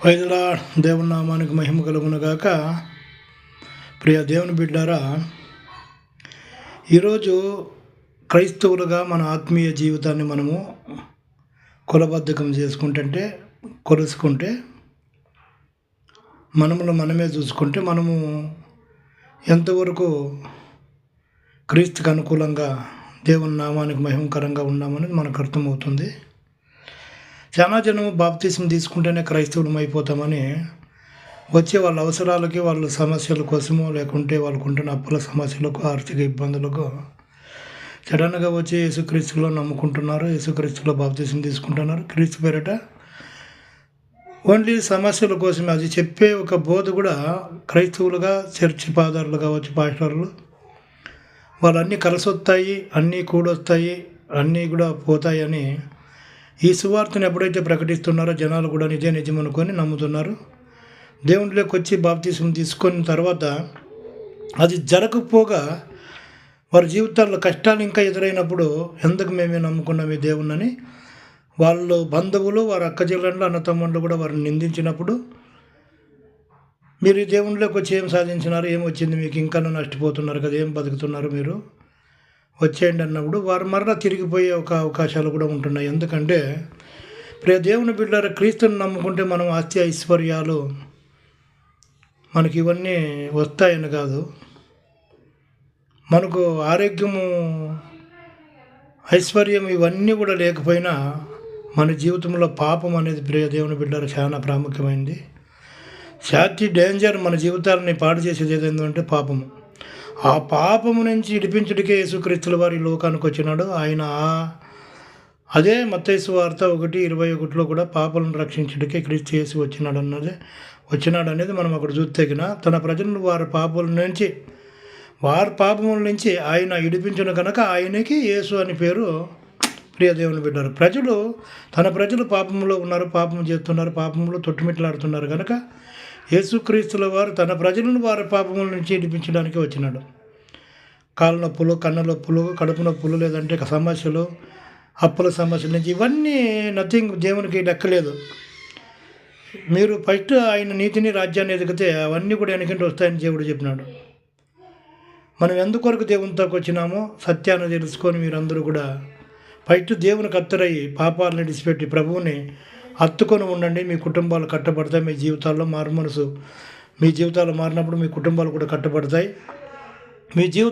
పైదలా దేవుని నామానికి మహిమ కలుగునుగాక. ప్రియ దేవుని బిడ్డారా, ఈరోజు క్రైస్తవులుగా మన ఆత్మీయ జీవితాన్ని మనము కులబద్ధకం కొలుసుకుంటే మనమే చూసుకుంటే మనము ఎంతవరకు క్రీస్తుకు అనుకూలంగా దేవుని నామానికి మహిమకరంగా ఉన్నామనేది మనకు అర్థమవుతుంది. చాలా జనం బాప్తిసం తీసుకుంటేనే క్రైస్తవులం అయిపోతామని వచ్చే వాళ్ళ అవసరాలకి, వాళ్ళ సమస్యల కోసమో, లేకుంటే వాళ్ళకు ఉంటున్న అప్పుల సమస్యలకు, ఆర్థిక ఇబ్బందులకు సడన్గా వచ్చి యేసుక్రీస్తులో నమ్ముకుంటున్నారు, యేసుక్రీస్తులో బాప్తిసం తీసుకుంటున్నారు. క్రీస్తు పేరిట ఓన్లీ సమస్యల కోసమే అది చెప్పే ఒక బోధ కూడా క్రైస్తవులుగా చర్చి ఫాదర్లు కావచ్చు, పాస్టర్లు వాళ్ళు అన్నీ కలిసొస్తాయి, అన్నీ కూడొస్తాయి, అన్నీ కూడా పోతాయని ఈ సువార్తను ఎప్పుడైతే ప్రకటిస్తున్నారో జనాలు కూడా నిజం అనుకొని నమ్ముతున్నారు. దేవునిలోకి వచ్చి బాప్తిసం తీసుకున్న తర్వాత అది జరగకపోగా వారి జీవితాల్లో కష్టాలు ఇంకా ఎదురైనప్పుడు ఎందుకు మేమే నమ్ముకున్నాం ఈ దేవుణ్ణని వాళ్ళు బంధువులు, వారి అక్క చెల్లెళ్ళు, అన్నతమ్ముళ్ళు కూడా వారిని నిందించినప్పుడు మీరు ఈ దేవునిలోకి వచ్చి ఏం సాధించినారు, ఏం వచ్చింది మీకు, ఇంకా నష్టపోతున్నారు కదా, ఏం బతుకుతున్నారు మీరు, వచ్చేయండి అన్నప్పుడు వారు మరలా తిరిగిపోయే ఒక అవకాశాలు కూడా ఉంటున్నాయి. ఎందుకంటే ప్రియ దేవుని బిడ్డలారా, క్రీస్తుని నమ్ముకుంటే మనం ఆస్తి ఐశ్వర్యాలు మనకి ఇవన్నీ వస్తాయని కాదు, మనకు ఆరోగ్యము, ఐశ్వర్యం ఇవన్నీ కూడా లేకపోయినా మన జీవితంలో పాపం అనేది ప్రియ దేవుని బిడ్డలారా చాలా ప్రాముఖ్యమైనది. శాతి డేంజర్ మన జీవితాలని పాడు చేసేది ఏదంటే పాపము. ఆ పాపము నుంచి విడిపించుడికే యేసుక్రీస్తుల వారి లోకానికి వచ్చినాడు. ఆయన అదే మత్తయి సువార్త 1:21 కూడా పాపలను రక్షించుడికే క్రీస్తు యేసు వచ్చినాడు అనేది మనం అక్కడ చూస్తేగిన తన ప్రజలను వారి పాపముల నుంచి ఆయన విడిపించిన కనుక ఆయనకి యేసు అని పేరు. ప్రియ దేవుని బిడ్డారు, తన ప్రజలు పాపంలో ఉన్నారు, పాపం చేస్తున్నారు, పాపంలో తొట్టుమిట్లాడుతున్నారు కనుక యేసుక్రీస్తుల వారు తన ప్రజలను వారి పాపముల నుంచి విడిపించడానికి వచ్చినాడు. కాళ్ళ నొప్పులు, కన్న నొప్పులు, కడుపు నొప్పులు, లేదంటే సమస్యలు, అప్పుల సమస్యల నుంచి ఇవన్నీ నథింగ్, దేవునికి లెక్కలేదు. మీరు ఫస్ట్ ఆయన నీతిని, రాజ్యాన్ని ఎదిగితే అవన్నీ కూడా వెనకంటే వస్తాయని దేవుడు చెప్పినాడు. మనం ఎందుకొరకు దేవునితోకి వచ్చినామో సత్యాన్ని తెలుసుకొని మీరందరూ కూడా ఫస్ట్ దేవునికి అత్తరయ్యి పాపాలను విడిచిపెట్టి ప్రభువుని హత్తుకొని ఉండండి. మీ కుటుంబాలు కట్టబడతాయి. మీ జీవితాల్లో మీ జీవితాలు మారినప్పుడు మీ కుటుంబాలు కూడా కట్టబడతాయి. మీ జీవితం